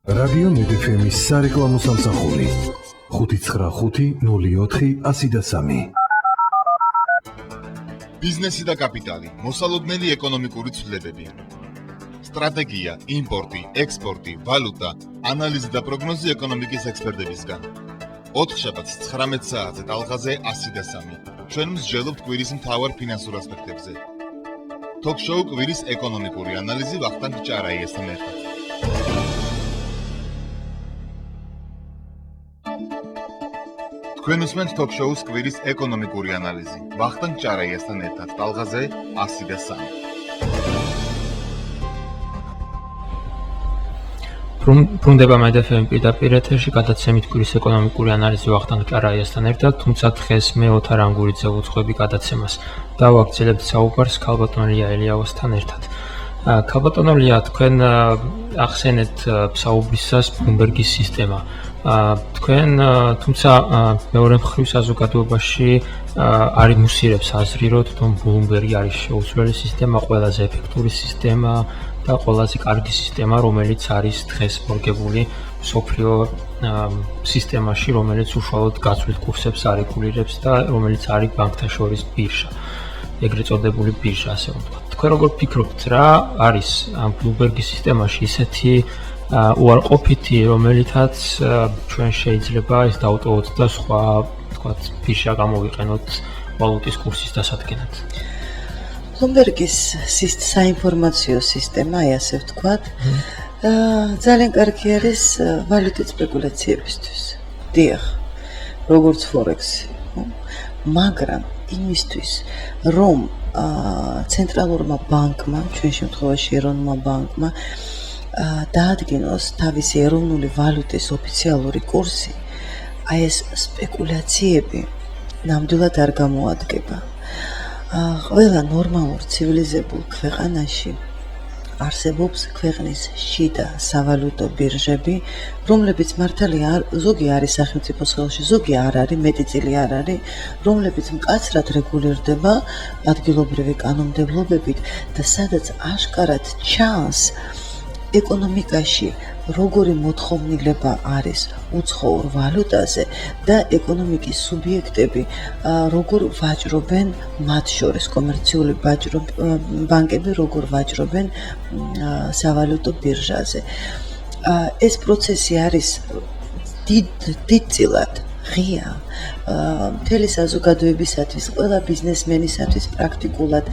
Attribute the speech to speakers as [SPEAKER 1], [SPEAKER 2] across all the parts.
[SPEAKER 1] რადიო ნედეფემის სარეკლამო სამსახური 595-04-103.
[SPEAKER 2] ბიზნესი და კაპიტალი, მოსალოდნელი ეკონომიკური ცვლილებები. სტრატეგია, იმპორტი, ექსპორტი, ვალუტა, ანალიზი და პროგნოზი ეკონომიკის ექსპერტებისგან. 4 შაბათს 19 საათზე ტალღაზე 103. ჩვენ მსჯელობთ კვირის მთავარ ფინანსურ ასპექტებზე. Talk-show კვირის ეკონომიკური ანალიზი ვახტანგ ჭარაიასთან ერთად. თქვენ უსმენთ Talk-show-ს კვირის ეკონომიკური ანალიზი ვახტანგ ჭარაიასთან ერთად ტალღაზე 103.
[SPEAKER 3] ბრუნდება MyDFM პირდაპირ ეთერში გადაცემით კვირის ეკონომიკური ანალიზი ვახტანგ ჭარაიასთან ერთად, თუმცა დღეს მე ოთარ ანგურიძე უძღვები გადაცემას. დავაგრძელებთ საუბარს ქალბატონ ლია ელიავასთან ერთად. ქალბატონ ლია, თქვენ ახსენეთ საუბრისას ბლუმბერგის სისტემა. თქვენ თუმცა მეორე მხრივ საზოგადოებაში არ იმუსირებს აზრი, რომ ბლუმბერგი არის შეუცვლელი სისტემა, ყველაზე ეფექტური სისტემა და ყველაზე კარგი სისტემა, რომელიც არის დღეს მორგებული მსოფლიო სისტემაში, რომელიც უშუალოდ გაცვლით კურსებს არეგულირებს და რომელიც არის ბანკთა შორის ბირჟა, ეგრეთ წოდებული ბირჟა, ასე ვთქვათ. თქვენ როგორ ფიქრობთ, რა არის ამ ბლუმბერგის სისტემაში ისეთი უარყოფითი, რომელითაც ჩვენ შეიძლება ეს დავტოვოთ და სხვა, ვთქვათ, ბირჟა გამოვიყენოთ ვალუტის კურსის დასადგენად?
[SPEAKER 4] ბლუმბერგის საინფორმაციო სისტემა, ასე ვთქვათ, ძალიან კარგი არის ვალუტის სპეკულაციებისთვის. დიახ, როგორც ფორექსი, მაგრამ იმისთვის, რომ ცენტრალურმა ბანკმა, ჩვენ შემთხვევაში ეროვნულმა ბანკმა დაადგინოს თავისი ეროვნული ვალუტის ოფიციალური კურსი, აი ეს სპეკულაციები ნამდვილად არ გამოადგება. ყველა ნორმალურ ცივილიზებულ ქვეყანაში არსებობს ქვეყნის შიდა სავალუტო ბირჟები, რომლებიც მართალია ზოგი არის სახელმწიფოს ხელში, ზოგი არ არის, მეტწილი არ არის, რომლებიც მკაცრად რეგულირდება ადგილობრივი კანონმდებლობებით და სადაც აშკარად ჩანს ეკონომიკაში როგორი მოთხოვნილება არის უცხოურ ვალუტაზე და ეკონომიკის სუბიექტები როგორ ვაჭრობენ მათ შორის კომერციული ბანკები როგორ ვაჭრობენ სავალუტო ბირჟაზე. ეს პროცესი არის დიდწილად ღია მთელი საზოგადოებისათვის, ყველა ბიზნესმენისათვის პრაქტიკულად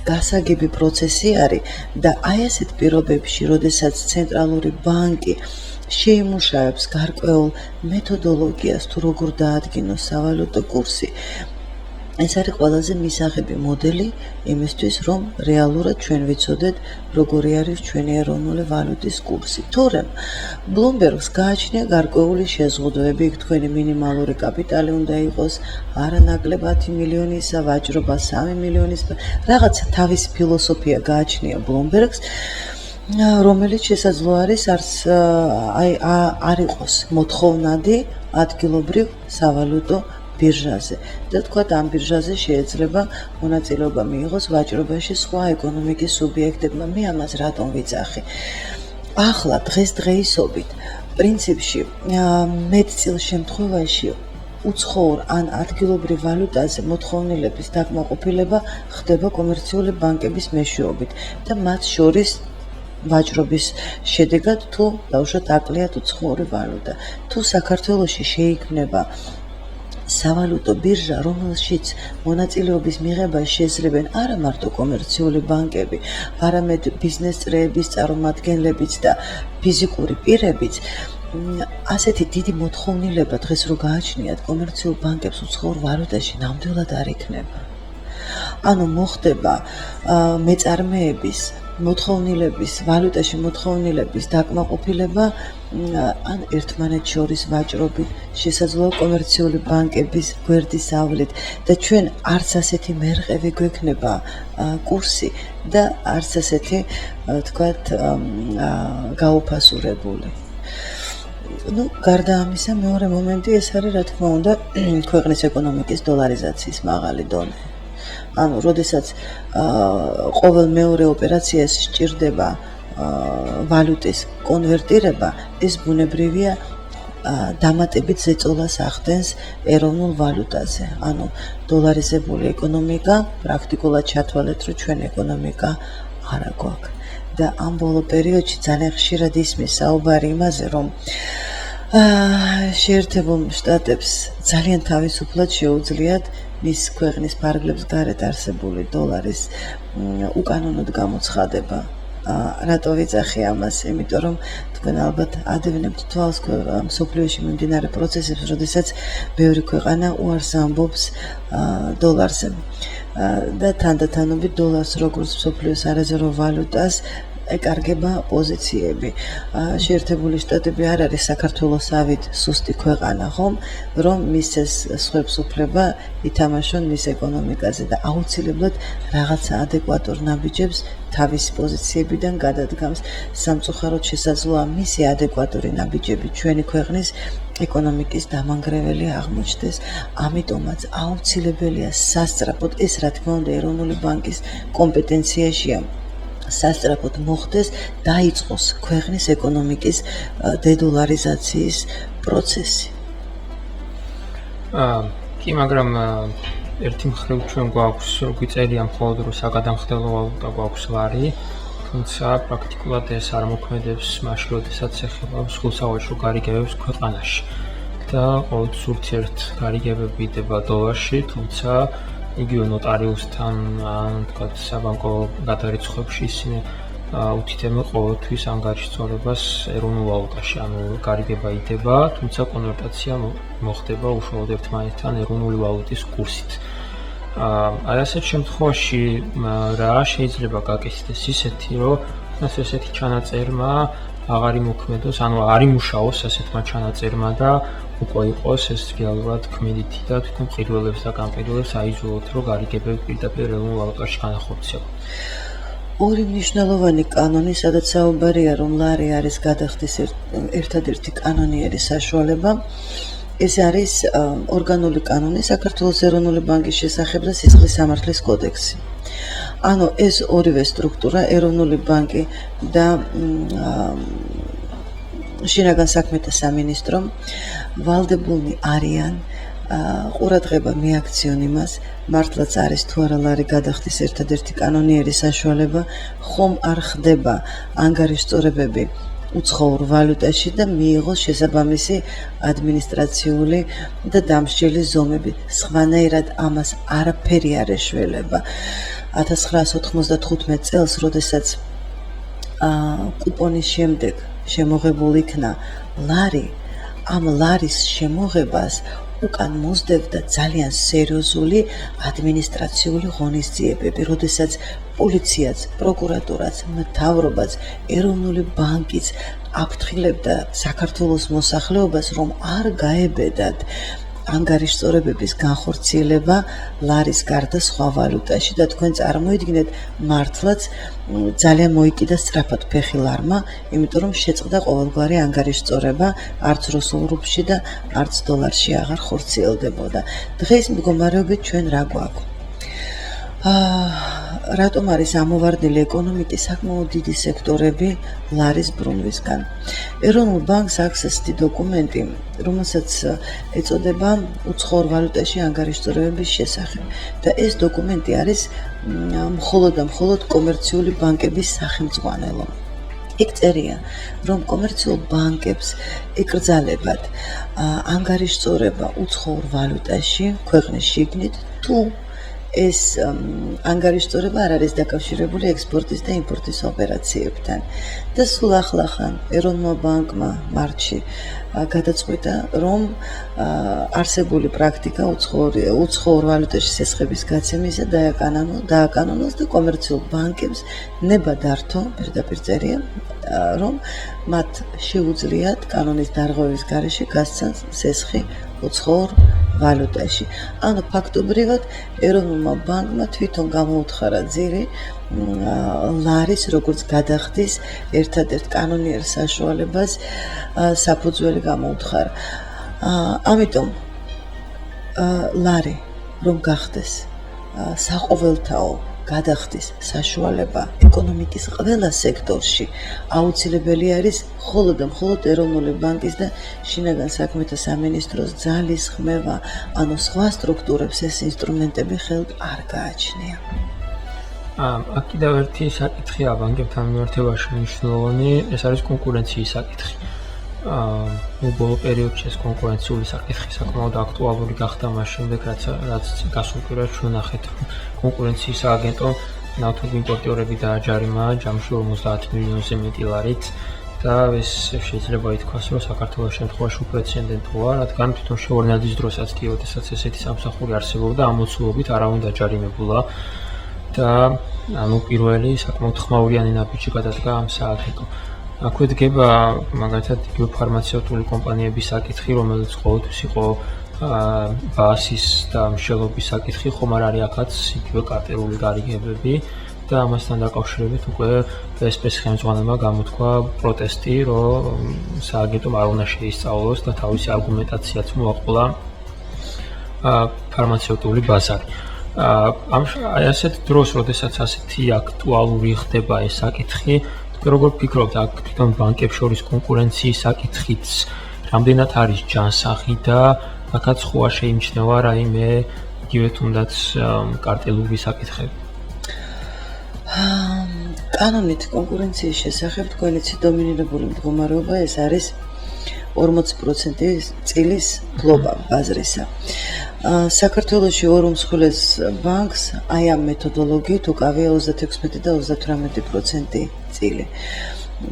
[SPEAKER 4] გასაგები პროცესი არის და აი ასეთ პირობებში, როდესაც ცენტრალური ბანკი შეიმუშავებს გარკვეულ მეთოდოლოგიას თუ როგორ დაადგინოს სავალუტო კურსი, ეს არის ყველაზე მისაღები მოდელი იმისთვის, რომ რეალურად ჩვენ ვიცოდეთ, როგორი არის ჩვენი ეროვნული ვალუტის კურსი. თორემ ბლუმბერგს გააჩნია გარკვეული შეზღუდვები, თქვენი მინიმალური კაპიტალი უნდა იყოს არანაკლებად 1 მილიონისა, ვაჭრობა 3 მილიონის, რაღაცა თავისი ფილოსოფია გააჩნია ბლუმბერგს, რომელიც შესაძლოა არის არ იყოს მოთხოვნადი ადგილობრივ სავალუტო ბირჟაზე და თქვა ამ ბირჟაზე შეიძლება მონაწილეობა მიიღოს ვაჭრობაში სხვა ეკონომიკის სუბიექტებმა. მე ამას რატომ ვიცახი? ახლა დღესდღეობით პრინციპში მეტწილ შემთხვევაში უცხოურ ან ადგილობრივ ვალუტაზე მოთხოვნილების დაკმაყოფილება ხდება კომერციული ბანკების მეშვეობით და მათ შორის ვაჭრობის შედეგად თუ დავუშვათ აკლიათ უცხოური ვალუტა. თუ საქართველოში შეიქმნება სავალუტო ბირჟა, რომელშიც მონაწილეობის მიღება შეძლებენ არა მარტო კომერციული ბანკები, არამედ ბიზნეს წრეების წარმომადგენლებიც და ფიზიკური პირებიც, ასეთი დიდი მოთხოვნილება დღეს რო გააჩნიათ კომერციულ ბანკებს უცხოურ ვალუტაში ნამდვილად არ იქნება. ანუ მოხდება მეწარმეების მოთხოვნილების, ვალუტაში მოთხოვნილების დაკმაყოფილება ან ერთმანეთს შორის ვაჭრობით, შესაძლოა კომერციული ბანკების გვერდის ავლით და ჩვენ არც ასეთი მერყევი გვექნება კურსი და არც ასეთი, თქვათ, გაუფასურებული. გარდა ამისა, მეორე მომენტი ეს არის, რა თქმა უნდა, ქვეყნის ეკონომიკის დოლარიზაციის მაღალი დონე. ანუ, როდესაც ყოველ მეორე ოპერაციას სჭირდება ვალუტის კონვერტირება ეს ბუნებრივია დამატებით ზეწოლას ახდენს ეროვნულ ვალუტაზე. ანუ დოლარიზებული ეკონომიკა პრაქტიკულად ჩათვალეთ, რომ ჩვენ ეკონომიკა არ აქვს. და ამ ბოლო პერიოდში ძალიან ხშირად ისმის საუბარი იმაზე, რომ შეერთებულ შტატებს ძალიან თავისუფლად შეუძლიათ მის ქვეყნის ფარგლებს გარეთ არსებული დოლარის უკანონოდ გამოცხადება. რატო ვიძახი ამას? იმიტომ რომ თქვენ ალბათ ადევნებთ თვალს მსოფლიოში მიმდინარე პროცესებს, როდესაც ბევრი ქვეყანა უარს ამბობს დოლარზე. და თანდათანობით დოლარს როგორც მსოფლიოს არაზერო ვალუტას ეკარგება პოზიციები. შეერთებული შტატები არ არის საქართველოსავით სუსტი ქვეყანა, ხომ, რომ მის ეს სხვებს უფლება ითამაშონ მის ეკონომიკაზე და აუცილებლად რაღაცა ადეკვატურ ნაბიჯებს თავისი პოზიციებიდან გადადგამს. სამწუხაროდ შესაძლოა მისი ადეკვატური ნაბიჯები ჩვენი ქვეყნის ეკონომიკის დამანგრეველი აღმოჩნდეს. ამიტომაც აუცილებელია სასწრაფოდ ეს, რა თქმა უნდა, ეროვნული ბანკის კომპეტენციაშია. სასწრაფოდ მოხდეს დაიწყოს ქვეყნის ეკონომიკის დედოლარიზაციის პროცესი.
[SPEAKER 3] კი, მაგრამ ერთი მხრივ ჩვენ გვაქვს გვიწერია მხოლოდ რომ საგადამხდელო ვალუტა გვაქვს ლარი, თუმცა პრაქტიკულად ეს არ მოქმედებს მაშინ, როდესაც ეხება მსხვილსავაჭრო გარიგებებს ქვეყანაში. და ყოველთვის ურთიერთ გარიგებები იდება დოლარში, თუმცა იგივე ნოტარიუსთან ან თქვათ საბანკო გადარიცხვებში ისინი უთითებენ ყოველთვის ანგარიშწორებას ეროვნულ ვალუტაში, ანუ გარიგება იდება, თუმცა კონვერტაცია მოხდება უშუალოდ ერთმანეთთან ეროვნული ვალუტის კურსით. აი ასეთ შემთხვევაში რა შეიძლება გაკეთდეს ისეთი, რომ ესეთი ჩანაწერმა აღარ იმოქმედოს, ანუ არ იმუშაოს ასეთმა ჩანაწერმა და უკვე იყოს ეს რეალურად ქმედითი და თვითონ ყიდველებს და განყიდველებს აიძულოთ, რომ გარიგებები პირდაპირ ეროვნულ ვალუტაში განახორციელონ.
[SPEAKER 4] ორი მნიშვნელოვანი კანონი, სადაც საუბარია, რომ ლარი არის გადახდის ერთადერთი კანონიერი საშუალება. ეს არის ორგანული კანონი საქართველოს ეროვნული ბანკის შესახებ და სისხლის სამართლის კოდექსი. ანუ ეს ორივე სტრუქტურა, ეროვნული ბანკი და შინაგან საქმეთა სამინისტრო ვალდებულნი არიან ყურადღება მიაქციონ იმას, მართლაც არის თუ არა ლარი გადახდის ერთადერთი კანონიერი საშუალება, ხომ არ ხდება ანგარიშწორებები უცხოურ ვალუტაში და მიიღოს შესაბამისი ადმინისტრაციული და დამსჯელი ზომები. სხვანაირად ამას არაფერი არ ეშველება. 1995 წელს, როდესაც კუპონის შემდეგ შემოღებულ იქნა ლარი, ამ ლარის შემოღებას უკან მოსდევდა ძალიან სერიოზული ადმინისტრაციული ღონისძიებები, როდესაც პოლიციაც, პროკურატურაც, მთავრობაც, ეროვნული ბანკიც აფრთხილებდა საქართველოს მოსახლეობას, რომ არ გაებედათ ანგარიშწორებების განხორციელება ლარის გარდა სხვა ვალუტაში და თქვენ წარმოიდგინეთ, მართლაც ძალიან მოიკიდა სწრაფად ფეხი ლარმა, იმიტომ რომ შეწყდა ყოველგვარი ანგარიშწორება არც რუსულ რუბლში და არც დოლარში აღარ ხორციელდებოდა. დღეს მდგომარეობით ჩვენ რა გვაქვს? რატომ არის ამოვარდნილი ეკონომიკის საკმაოდ დიდი სექტორები ლარის ბრუნვისგან? ეროვნულ ბანკს აქვს ასეთი დოკუმენტი, რომელსაც ეწოდება უცხოურ ვალუტაში ანგარიშწორებების შესახებ და ეს დოკუმენტი არის მხოლოდ და მხოლოდ კომერციული ბანკების სახელმძღვანელო. იქ წერია, რომ კომერციულ ბანკებს ეკრძალებათ ანგარიშწორება უცხოურ ვალუტაში ქვეყნის შიგნით, თუ ეს ანგარიშწორება არ არის დაკავშირებული ექსპორტის და იმპორტის ოპერაციებთან. და სულ ახლახან ეროვნულმა ბანკმა მარტში გადაწყვიტა, რომ არსებული პრაქტიკა უცხოურ ვალუტაში სესხების გაცემისა დააკანონოს და კომერციულ ბანკებს ნება დართო, პირდაპირ წერია, რომ მათ შეუძლიათ კანონის დარღვევის გარეშე გასცან სესხი უცხოურ ვალუტაში. ანუ ფაქტობრივად ეროვნულმა ბანკმა თვითონ გამოუთხარა ძირი ლარის როგორც გადახდის ერთადერთ კანონიერ საშუალებას საფუძველი გამოუთხარა. ამიტომ ლარი რომ გახდეს საყოველთაო გადახდის საშუალება ეკონომიკის ყველა სექტორში აუცილებელი არის მხოლოდ და მხოლოდ ეროვნული ბანკის და შინაგან საქმეთა სამინისტროს ძალის ხმევა, ანუ სხვა სტრუქტურებს ეს ინსტრუმენტები ხელთ არ გააჩნია.
[SPEAKER 3] აქ კიდევ ერთი საკითხია ბანკებთან მიმართებაში მნიშვნელოვანი, ეს არის კონკურენციის საკითხი. ბოლო პერიოდში ეს კონკურენციული საკითხი საკმაოდ აქტუალური გახდა მას შემდეგ, რაც გასულ კვირაში ჩვენ ნახეთ, კონკურენციის სააგენტომ ნავთობიმპორტიორები დააჯარიმა ჯამში 50 მილიონზე მეტი ლარით და ეს შეიძლება ითქვას, რომ საქართველოს შემთხვევაში უპრეცედენტოა, რადგან თვითონ შევარდნაძის დროსაც კი, როდესაც ესეთი სამსახური არსებობდა, ამოცულობით არავინ დაჯარიმებულა და ანუ პირველი საკმაოდ ხმაურიანი ნაბიჯი გადადგა ამ სააგენტომ. აქვე დგება მაგალითად იგივე ფარმაცევტული კომპანიების საკითხი, რომელიც ყოველთვის იყო ბაზის და მშელობის საკითხი, ხომ არ არის აქაც იგივე კარტელული გარიგებები და ამასთან დაკავშირებით უკვე PSP-ს ხელმძღვანელმა გამოთქვა პროტესტი, რომ სააგენტომ არ უნდა შეისწავლოს და თავისი არგუმენტაციაც მოაყოლა ფარმაცევტული ბაზარი. აი ასეთ დროს, როდესაც ასეთი აქტუალური ხდება ეს საკითხი, როგორ ფიქრობთ, აქ თვითონ ბანკებს შორის კონკურენციის საკითხიც რამდენად არის ჯანსაღი და აქაც ხო არ შეიმჩნევა რაიმე იგივე თუნდაც კარტელური საკითხები?
[SPEAKER 4] კანონით კონკურენციის შესახებ თქვენი დომინირებული მდგომარეობა ეს არის 40% წილის ფლობა ბაზრისა. საქართველოში ორ უმსხვილეს ბანკს აი ამ მეთოდოლოგიით უკავია 36 და 38% წილი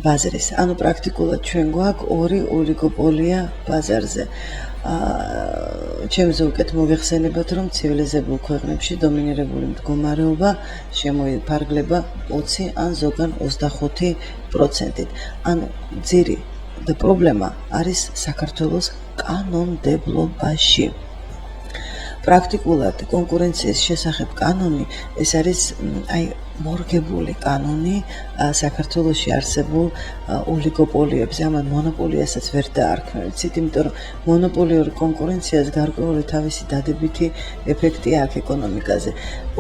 [SPEAKER 4] ბაზრის. ანუ პრაქტიკულად ჩვენ გვაქვს ორი ოლიგოპოლია ბაზარზე. ჩემზე უკეთ მოგეხსენებათ, რომ ცივილიზებულ ქვეყნებში დომინირებული მდგომარეობა შემოიფარგლება 20 ან ზოგან 25%-ით. ანუ ძირი და პრობლემა არის საქართველოს კანონმდებლობაში. პრაქტიკულად კონკურენციის შესახებ კანონი ეს არის აი მორგებული კანონი საქართველოში არსებულ ოლიგოპოლიებზე, ამან მონოპოლიასაც ვერ დაარქმევით, იმიტომ რომ მონოპოლიური კონკურენციას გარკვეული თავისი დადებითი ეფექტი აქვს ეკონომიკაზე.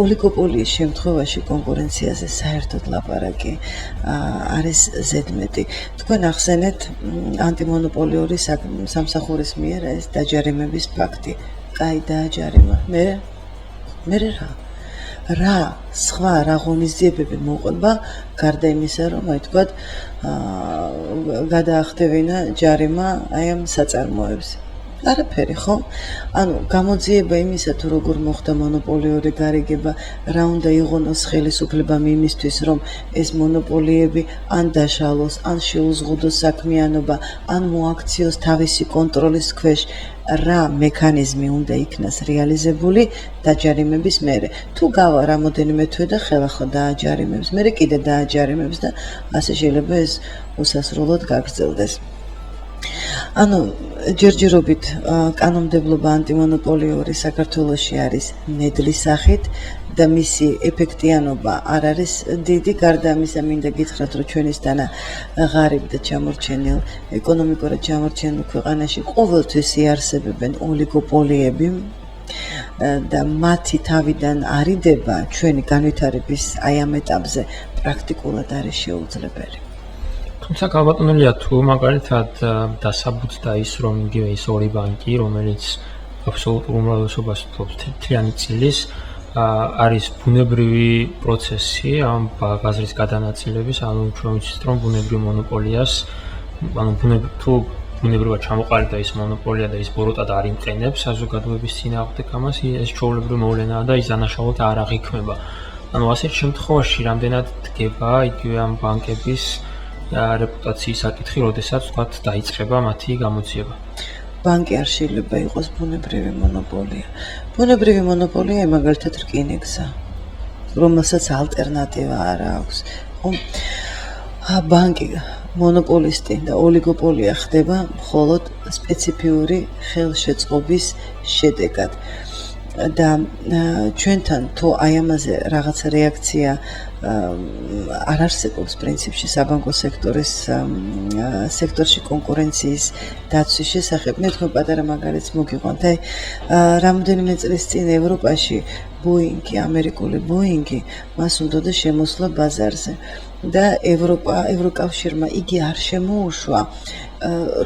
[SPEAKER 4] ოლიგოპოლიის შემთხვევაში კონკურენციაზე საერთოდ ლაპარაკი არის ზედმეტი. თქვენ ახსენეთ ანტიმონოპოლიური სამსახურის მიერ ეს დაჯარიმების ფაქტი. კაი დააჯარიმა. მე რა სხვა რა ღონისძიებები მოყვება გარდა იმისა, რომ აი თქვათ გადაახტევინა ჯარიმა აი ამ საწარმოებს. არაფერი, ხო? ანუ გამოძიება იმისა, თუ როგორ მოხდა მონოპოლიური გარიგება, რა უნდა იყონოს ხელისუფლებამ იმისთვის, რომ ეს მონოპოლიები ან დაშალოს, ან შეუზღუდოს საქმიანობა, ან მოაქციოს თავისი კონტროლის ქვეშ, რა მექანიზმი უნდა იქნას რეალიზებული დაჯარიმების მერე. თუ გავა რამოდენიმე თვე და ხელახლა დააჯარიმებს, მერე კიდე დააჯარიმებს და ასე შეიძლება ეს უსასრულოდ გაგრძელდეს. ანუ ჯერჯერობით კანონმდებლობა ანტიმონოპოლიური საქართველოში არის ნედლი სახით და მისი ეფექტიანობა არ არის დიდი, გარდა ამისა მინდა გითხრათ, რომ ჩვენისთანა ღარიბ და ჩამორჩენილ ეკონომიკურად ჩამორჩენილ ქვეყანაში ყოველთვის იარსებებენ ოლიგოპოლიები და მათი თავიდან არიდება ჩვენი განვითარების აი ამ ეტაპზე პრაქტიკულად არის შეუძლებელი.
[SPEAKER 3] თუმცა გაბატონილია თუ მაგალითად დასაბუთდა ის, რომ იგივე ის ორი ბანკი, რომელიც აბსოლუტურ უმრავლესობას ფლობს თეთრიანი წილის, არის ბუნებრივი პროცესი ამ ბაზრის გადანაწილების, ანუ ჩვენ ვიცით, რომ ბუნებრივ მონოპოლიას, ანუ ბუნებრივად ჩამოყალიბდა ის მონოპოლია და ის ბოროტად არ იმყენებს საზოგადოების წინააღმდეგ ამას, ეს ჩვეულებრივი მოვლენაა და ის დანაშაულად არ აღიქმება. ანუ ასეთ შემთხვევაში რამდენად დგება იგივე ამ ბანკების რეპუტაციის საკითხი, როდესაც თქვათ დაიწყება მათი გამოძიება.
[SPEAKER 4] ბანკი არ შეიძლება იყოს ბუნებრივი მონოპოლია. ბუნებრივი მონოპოლია მაგალითად რკინიგზა, რომელსაც ალტერნატივა არ აქვს. ბანკი მონოპოლისტი და ოლიგოპოლია ხდება მხოლოდ სპეციფიური ხელშეწყობის შედეგად. და ჩვენთან თუ აი ამაზე რაღაცა რეაქცია არ არსებობს პრინციპში საბანკო სექტორში კონკურენციის დაცვის შესახებ. მე თქვენ პატარა მაგალითს მოგიყვანთ. აი რამოდენიმე წლის წინ ევროპაში ბოინგი, ამერიკული ბოინგი, მას უნდა შემოსვლა ბაზარზე. და ევროკავშირმა იგი არ შემოუშვა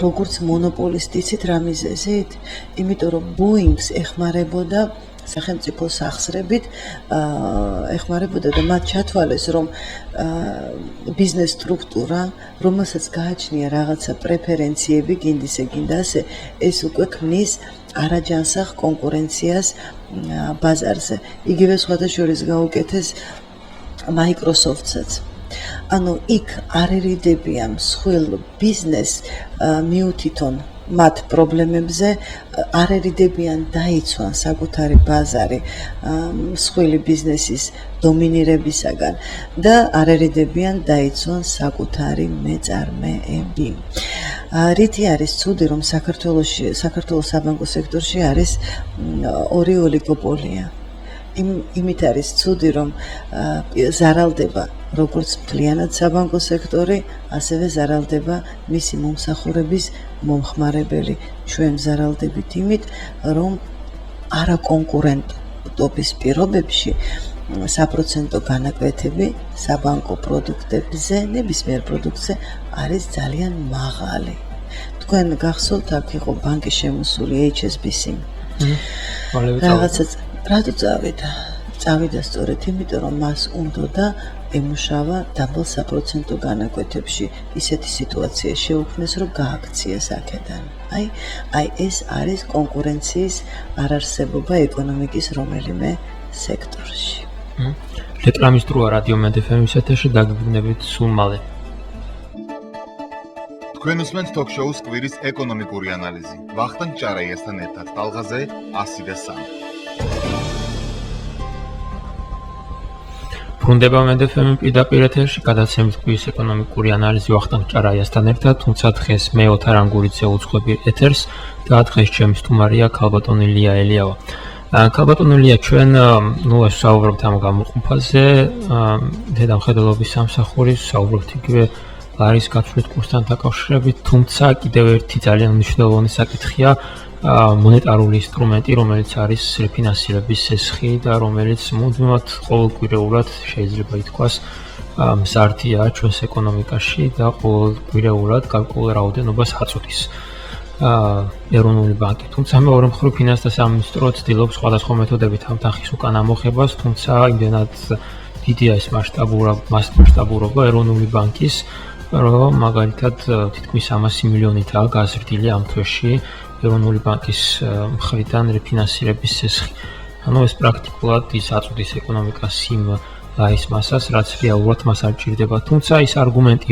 [SPEAKER 4] როგორც მონოპოლისტი, იცით რა მიზეზით? იმიტომ რომ ბოინგს ეხმარებოდა სახელმწიფო სახსრებით, ეხმარებოდა და მათ ჩათვალეს, რომ ბიზნეს სტრუქტურა, რომელსაც გააჩნია რაღაცა პრეფერენციები, გინდა ასე, ეს უკვე ქმნის არაჯანსაღ კონკურენციას ბაზარზე. იგივე სხვადასხვა გაუკეთეს Microsoft-საც. ანუ იქ არ ერიდებიან მსხვილ ბიზნეს მიუთითონ მათ პრობლემებზე, არ ერიდებიან დაიცვან საკუთარი ბაზარი მსხვილი ბიზნესის დომინირებისაგან და არ ერიდებიან დაიცვან საკუთარი მეწარმეები. რითი არის ცუდი, რომ საქართველოს საბანკო სექტორში არის ორი ოლიგოპოლია. იმით არის ცუდი, რომ ზარალდება როგორც მთლიანად საბანკო სექტორი, ასევე ზარალდება მისი მომსახურების მომხმარებელი. ჩვენ ზარალდებით იმით, რომ არაკონკურენტობის პირობებში საპროცენტო განაკვეთები საბანკო პროდუქტებზე, ნებისმიერ პროდუქტზე არის ძალიან მაღალი. თქვენ გახსოვთ, აქ იყო ბანკის შემოსული HSBC. რაღაცაც რატო წავიდა სწორედ იმიტომ, რომ მას უნდა ემუშავა დაბალ საპროცენტო განაკვეთებში. ისეთი სიტუაცია შეუქმნეს, რომ გააქციეს აქედან. აი ეს არის კონკურენციის არარსებობა ეკონომიკის რომელიმე სექტორში.
[SPEAKER 3] რეკლამის დროა რადიო მედეფემის ეთერში, დაგიბრუნებით სულ მალე.
[SPEAKER 2] თქვენ უსმენთ ток-შოუს კვირის ეკონომიკური ანალიზი. ვახტანგ ჭარაიასთან ერთად ტალღაზე 103.
[SPEAKER 3] ბრუნდება მედეფემი პირდაპირ ეთერში, გადაცემით კვირის ეკონომიკური ანალიზი ვახტანგ ჭარაიასთან ერთად, თუმცა დღეს მე ოთარ ანგურიძე უძღვები ეთერს და დღეს ჩემი სტუმარია ქალბატონი ლია ელიავა. ქალბატონი ლია, ჩვენ საუბრობთ ამ გამოყოფაზე, დედამხედველობის სამსახურის, საუბრობთ იგივე ლარის გაცვლით კურსთან დაკავშირებით, თუმცა კიდევ ერთი ძალიან მნიშვნელოვანი საკითხია მონეტარული ინსტრუმენტი, რომელიც არის რეფინანსირების სესხი და რომელიც მუდმივად ყოველკვირეულად შეიძლება ითქვას მზარდია ჩვენს ეკონომიკაში და ყოველკვირეულად გარკვეულ რაოდენობას აწვდის ეროვნული ბანკი. თუმცა მეორე მხრივ ფინანსთა სამინისტრო ცდილობს სხვადასხვა მეთოდებით ამ თანხის უკან ამოღებას, თუმცა იმდენად დიდია ეს მასშტაბურობა ეროვნული ბანკის, რომ მაგალითად თითქმის 300 მილიონითაა გაზრდილი ამ თვეში ეროვნული ბანკის მხრიდან რეფინანსირების სესხი. ანუ ეს პრაქტიკულად ის აწვდის ეკონომიკას იმ ლაის მასას, რაც რეალურად მას არ ჭირდება. თუმცა ის არგუმენტი,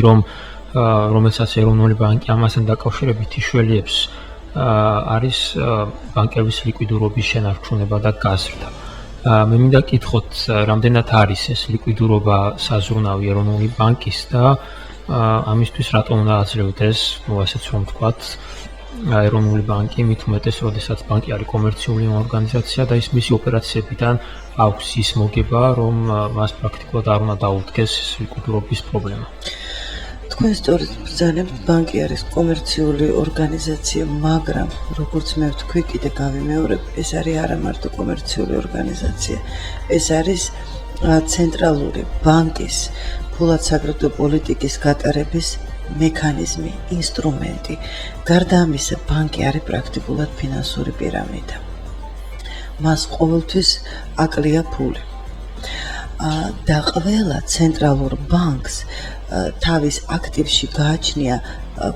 [SPEAKER 3] რომელსაც ეროვნული ბანკი ამასთან დაკავშირებით იშველიებს, არის ბანკების ლიკვიდურობის შენარჩუნება და გაზრდა. მე მინდა კითხოთ, რამდენად არის ეს ლიკვიდურობა საზრუნავი ეროვნული ბანკის და ამისთვის რატომ უნდა აძლევდეს, ასეც რომ ვთქვათ, ეროვნული ბანკი, მით უმეტეს, როდესაც ბანკი არის კომერციული ორგანიზაცია და ის მისი ოპერაციებიდან აქვს ის მოგება, რომ მას პრაქტიკულად არ უნდა დაუდგეს ლიკვიდურობის პრობლემა.
[SPEAKER 4] თქვენ სწორედ ბრძანებთ, ბანკი არის კომერციული ორგანიზაცია, მაგრამ როგორც მე ვთქვი, კიდე გავიმეორებ, ეს არის არა მარტო კომერციული ორგანიზაცია, ეს არის ცენტრალური ბანკის ფულად საგრეთო პოლიტიკის გატარების მექანიზმი, ინსტრუმენტი. გარდა ამისა, ბანკი არის პრაქტიკულად ფინანსური პირამიდა. მას ყოველთვის აკლია ფული. და ყველა ცენტრალურ ბანკს თავის აქტივში გააჩნია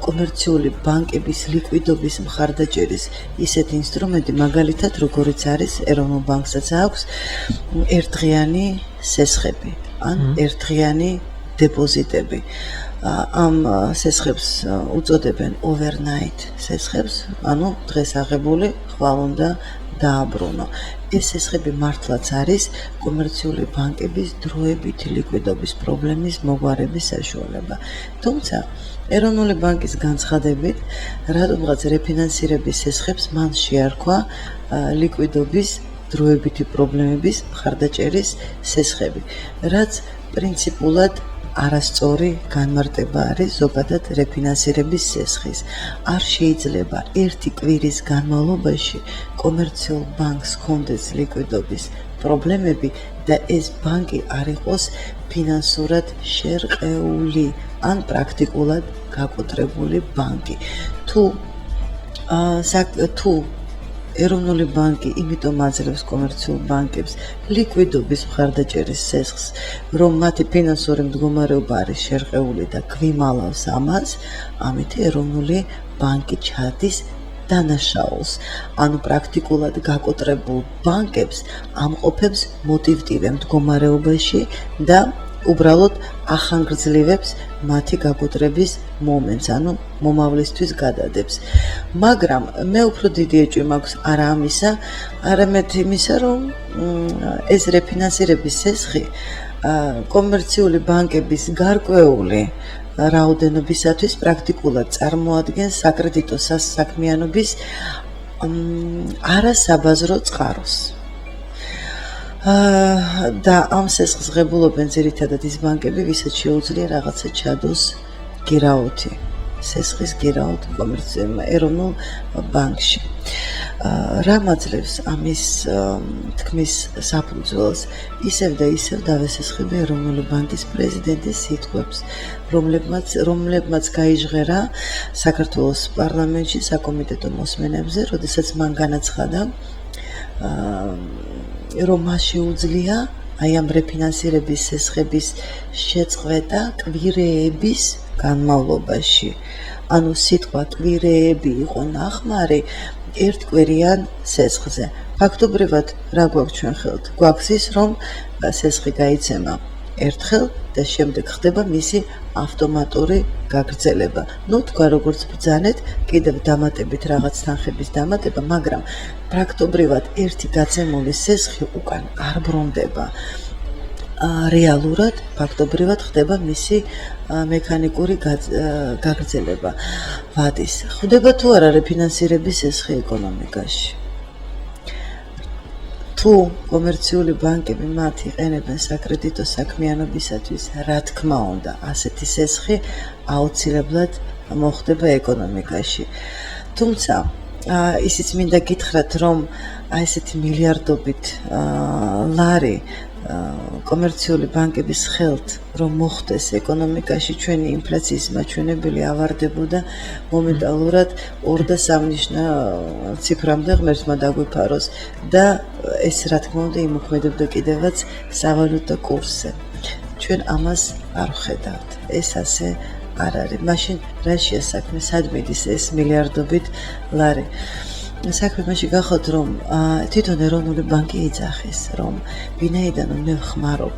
[SPEAKER 4] კომერციული ბანკების ლიკვიდობის მხარდაჭერის ისეთი ინსტრუმენტი, მაგალითად, როგორიც არის ეროვნულ ბანკსაც აქვს ერთდღიანი სესხები, ან ერთდღიანი დეპოზიტები. ამ სესხებს უწოდებენ overnight სესხებს, ანუ დღეს აღებული, ხვალ უნდა დააბრუნო. ეს სესხები მართლაც არის კომერციული ბანკების დროებითი ლიკვიდობის პრობლემის მოგვარების საშუალება. თუმცა ეროვნული ბანკის განცხადებით, რატომღაც რეფინანსირების სესხებს მან შეარქვა ლიკვიდობის დროებითი პრობლემების მხარდაჭერის სესხები, რაც პრინციპულად არასწორი განმარტება არის ზოგადად რეფინანსირების სესხის. არ შეიძლება ერთი კვირის განმავლობაში კომერციულ ბანკს ჰქონდეს ლიკვიდობის პრობლემები და ეს ბანკი არ იყოს ფინანსურად შერყეული ან პრაქტიკულად გაკოტრებული ბანკი. თუ ეროვნული ბანკი იმიტომ აძლევს კომერციულ ბანკებს ლიკვიდობის მხარდაჭერის სესხს, რომ მათი ფინანსური მდგომარეობა არის შერყეული და გვიმალავს ამას, ამით ეროვნული ბანკი ჩადის დანაშაულს. ანუ პრაქტიკულად გაკოტრებულ ბანკებს ამყოფებს მოტივტივე მდგომარეობაში და უბრალოდ ახანგრძლივებს მათი გაკოტრების მომენტს, ანუ მომავლისთვის გადადებს. მაგრამ მე უფრო დიდი ეჭვი მაქვს არა ამისა, არამედ იმისა, რომ ეს რეფინანსირების სესხი კომერციული ბანკების გარკვეული რაოდენობისათვის პრაქტიკულად წარმოადგენს საკრედიტო საქმიანობის არასაბაზრო წყაროს. და ამ სესხს ღებულობენ ძირითადად ის ბანკები, ვისაც შეუძლია რაღაცა ჩადოს გირაოთი, სესხის გირაოთი ეროვნულ ბანკში. რამ აძლევს ამის თქმის საფუძველს? ისევ და ისევ დავესესხები ეროვნული ბანკის პრეზიდენტის სიტყვებს, რომლებმაც გაიჟღერა საქართველოს პარლამენტში საკომიტეტო მოსმენებზე, როდესაც მან განაცხადა, რომ მას შეუძლია აი ამ რეფინანსირების სესხების შეწყვეტა კვირეების განმავლობაში. ანუ სიტყვა კვირეები იყო ნახმარი ერთკვირიან სესხზე. ფაქტობრივად რა გვაქვს ჩვენ ხელთ? გვაქვს ის, რომ სესხი გაიცემა ერთხელ და შემდეგ ხდება მისი ავტომატური გაგრძელება. თქვა როგორც ბრძანეთ, კიდევ დამატებით რაღაც თანხების დამატება, მაგრამ პრაქტობრივად ერთი გაცემული სესხი უკან არ ბრუნდება. რეალურად, ფაქტობრივად ხდება მისი მექანიკური გაგრძელება. ვადის, ხვდება თუ არა რეფინანსირების სესხი ეკონომიკაში? თუ კომერციული ბანკები მათ იყენებენ საკრედიტო საქმიანობისათვის, რა თქმა უნდა, ასეთი სესხი აუცილებლად მოხდება ეკონომიკაში. თუმცა ისიც მინდა გითხრათ, რომ ესეთი მილიარდობით ლარი კომერციული ბანკების ხელთ რომ მოხდეს ეკონომიკაში, ჩვენი ინფლაციის მაჩვენებელი ავარდებოდა მომენტალურად 2 და 3 ნიშნა ციფრამდე, ღმერთმა დაგვიფაროს და ეს რა თქმა უნდა იმოქმედებდა კიდევაც სავალუტო კურსზე. ჩვენ ამას არ ვხედავთ. ეს ასე არ არის. მაშინ რაშია საქმე? სად მიდის ეს მილიარდობით ლარი? საქმე მაშინ გახოთ, რომ თვითონ ეროვნული ბანკი იძახის, რომ ვინაიდან მე ვხმარობ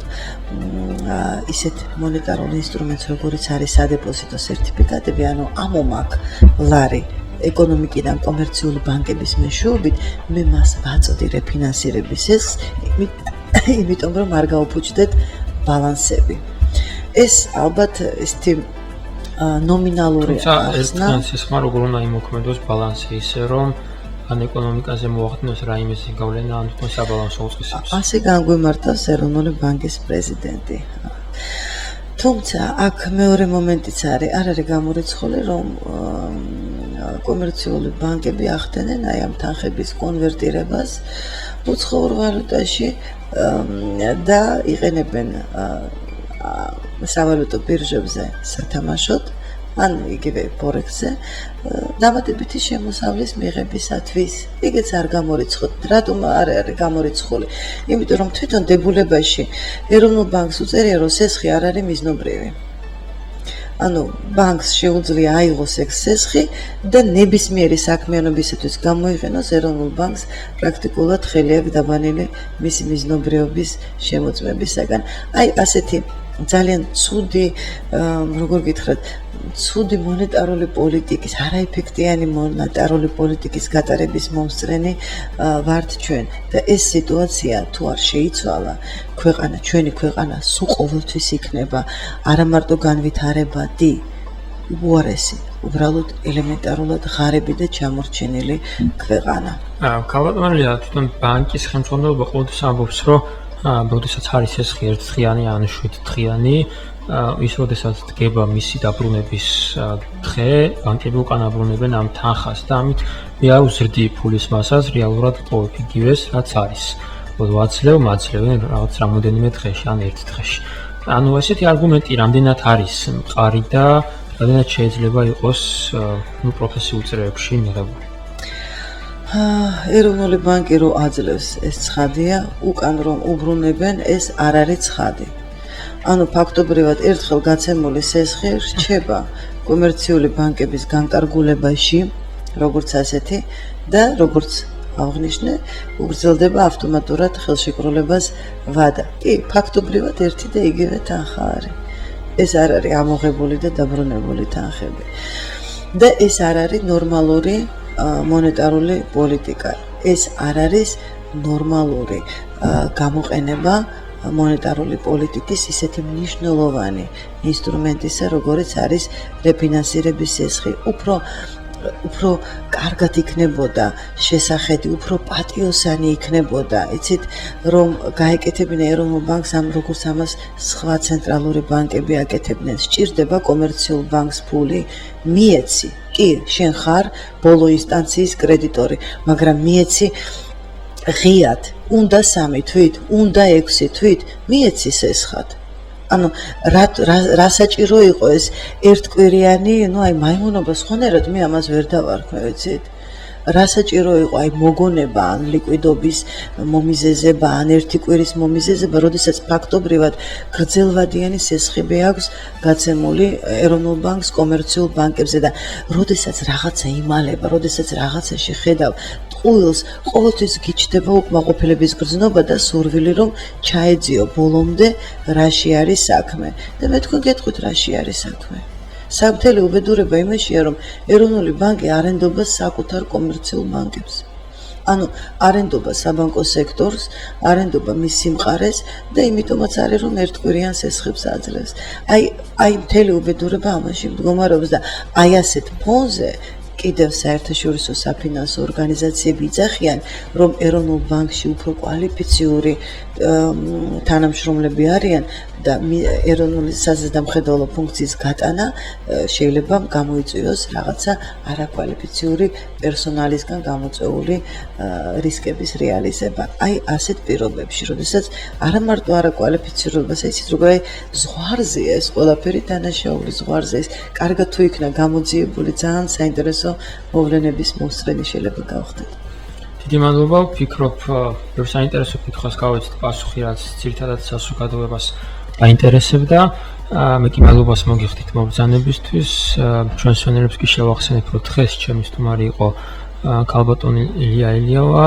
[SPEAKER 4] ისეთ მონეტარულ ინსტრუმენტს, როგორიც არის სადებოზიტო სერტიფიკატები, ანუ ამომაქ ლარი ეკონომიკიდან კომერციული ბანკების მეშვეობით, მე მას ვაწოდი რეფინანსირების სესხს, იმიტომ რომ არ გაუფუჭდეთ ბალანსები. ეს ალბათ ესეთი ნომინალური
[SPEAKER 3] ახსნა. სესხმა როგორ უნდა იმოქმედოს ბალანსი ისე, რომ ან ეკონომიკაზე მოახდინოს რაიმე ზეგავლენა, ან თვითონ საბალანსო უწყისებს.
[SPEAKER 4] ასე განგვიმართავს ეროვნული ბანკის პრეზიდენტი. თუმცა აქ მეორე მომენტიც არის, არ არის გამორიცხული, რომ კომერციული ბანკები ახდენენ აი ამ თანხების კონვერტირებას უცხოურ ვალუტაში და იყენებენ სავალუტო ბირჟებზე სათამაშოდ, ან იგივე ფორექსზე დამატებითი შემოსავლის მიღებისათვის. იგიც არ გამორიცხოთ. რატომ არ არის გამორიცხული? იმიტომ რომ თვითონ დებულებაში ეროვნულ ბანკს უწერია, რომ სესხი არ არის მიზნობრივი. ანუ ბანკს შეუძლია აიღოს ეს სესხი და ნებისმიერი საქმიანობისათვის გამოიყენოს ეროვნულ ბანკს პრაქტიკულად ხელი აქვს დაბანილი მისი მიზნობრიობის შემოწმებისაგან. აი ასეთი ძალიან ცუდი, როგორ გითხრათ, ცუდი მონეტარული პოლიტიკის, არაეფექტიანი მონეტარული პოლიტიკის გატარების მომსწრენი ვართ ჩვენ და ეს სიტუაცია თუ არ შეიცვალა, ჩვენი ქვეყანა სულ ყოველთვის იქნება არა მარტო განვითარებადი, უარესი, უბრალოდ ელემენტარულად ღარიბი და ჩამორჩენილი ქვეყანა.
[SPEAKER 3] ქალბატონია, თვითონ ბანკის ხელმძღვანელობა ყოველთვის ამბობს, რომ როდესაც არის სესხი ერთდღიანი ან 7 დღიანი, ის როდესაც დგება მისი დაბრუნების დღე, ბანკები უკან აბრუნებენ ამ თანხას და ამით მე აუზრდი ფულის მასას რეალურად ყოფ იგივეს, რაც არის. ვაცლევ, მაძლევენ რაღაც რამოდენიმე დღეში ან ერთ დღეში. ანუ ესეთი არგუმენტი რამდენად არის მყარი და რამდენად შეიძლება იყოს პროფესიულ წრეებში მიღებული.
[SPEAKER 4] ეროვნული ბანკი რო აძლევს ეს ცხადია, უკან რომ უბრუნებენ ეს არ არის ცხადი. ანუ ფაქტობრივად ერთხელ გაცემული სესხი რჩება კომერციული ბანკების განკარგულებაში, როგორც ასეთი და როგორც აღნიშნე, უგრძელდება ავტომატურად ხელშეკრულებას ვადა. კი, ფაქტობრივად ერთი და იგივე თანხა არის. ეს არ არის ამოღებული და დაბრუნებული თანხები. და ეს არ არის ნორმალური მონეტარული პოლიტიკა. ეს არ არის ნორმალური გამოყენება მონეტარული პოლიტიკის ისეთი მნიშვნელოვანი ინსტრუმენტისა, როგორიც არის რეფინანსირების სესხი. უფრო კარგად იქნებოდა შესახედი, უფრო პატიოსანი იქნებოდა. იცით, რომ გაეკეთებინა ეროვნულ ბანკს ამ როგორც ამას სხვა ცენტრალური ბანკები აკეთებდნენ. სჭირდება კომერციულ ბანკს ფული, მიეცი. კი, შენ ხარ ბოლო ინსტანციის კრედიტორი, მაგრამ მიეცი ღიად, უნდა 3 თვით, უნდა 6 თვით, მიეცი სესხად. ანუ რა საჭირო იყო ეს ერთკვირიანი, მაიმუნობა სხვანაირად მე ამას ვერ დავარქვე, ვიცით? რა საჭირო იყო მოგონება ან ლიკვიდობის მომიზეზება ან ერთი კვირის მომიზეზება, როდესაც ფაქტობრივად გრძელვადიანი სესხები აქვს გაცემული ეროვნულ ბანკს კომერციულ ბანკებზე და როდესაც რაღაცა იმალება, როდესაც რაღაცაში ხედავ ტყუილს, ყოველთვის გიჩნდება უკმაყოფილების გრძნობა და სურვილი რომ ჩაეძიო ბოლომდე რაში არის საქმე. და მე თქვენ გეტყვით რაში არის საქმე. Სამთელი უბედურება იმაშია, რომ ეროვნული ბანკი არენდობა საკუთარ კომერციულ ბანკებს. ანუ არენდობა საბანკო სექტორს, არენდობა მის სიმყარეს და იმიტომაც არის, რომ ერთკვირიან სესხებს აძლევს. აი მთელი უბედურება ამაში მდგომარეობს და აი ასეთ ფონზე კიდევ საერთაშორისო საფინანსო ორგანიზაციები იძახიან, რომ ეროვნულ ბანკში უფრო კვალიფიციური თანამშრომლები არიან და ეროვნული საზედამხედველო ფუნქციის გატანა შეიძლება გამოიწვიოს რაღაცა არაკვალიფიციური პერსონალისგან გამოწვეული რისკების რეალიზება. აი ასეთ პირობებში, როდესაც არა მარტო არაკვალიფიცირებას, ისიც როგორი ზღვარზეა ეს ყველაფერი დანაშაული ზღვარზე ის კარგად თუ იქნა გამოძიებული ძალიან საინტერესო მოვლენების მოსწრენი შეიძლება გავხდეთ.
[SPEAKER 3] დიდი მადლობა, ვფიქრობ, რომ საინტერესო კითხვას გავეცით პასუხი, რაც ძირითადად საზოგადოებას აინტერესებდა. მე კი მადლობას მოგიხდით მობრძანებისთვის. ჩვენს მშვენიერებს კი შევახსენებ, რომ დღეს ჩემი სტუმარი იყო ქალბატონი ილია ელიავა,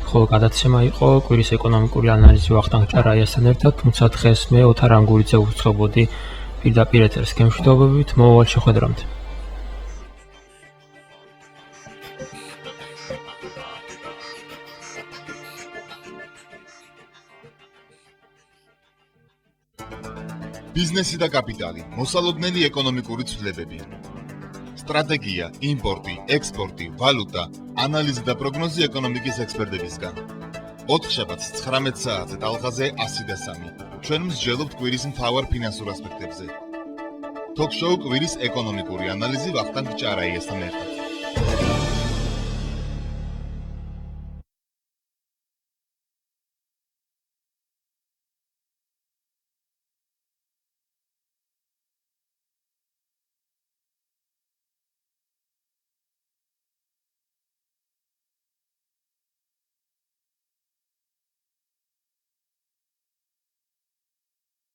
[SPEAKER 3] ხოლო გადაცემა იყო კვირის ეკონომიკური ანალიზი ვახტანგ ჭარაიასთან ერთად, თუმცა დღეს მე ოთარ ანგურიძე ვუძღვებოდი პირდაპირ ეთერს გემშვიდობებით, მომავალ შეხვედრამდე.
[SPEAKER 2] ბიზნესი და კაპიტალი მოსალოდნელი ეკონომიკური ცვლილებებია. სტრატეგია, იმპორტი, ექსპორტი, ვალუტა, ანალიზი და პროგნოზი ეკონომიკის ექსპერტებისგან. 4 შაბათს 19 საათზე ტალღაზე 103. ჩვენ მსჯელობთ კვირის მთავარ ფინანსურ ასპექტებზე. Talk show კვირის ეკონომიკური ანალიზი ვახტანგ ჭარაიასთან ერთად.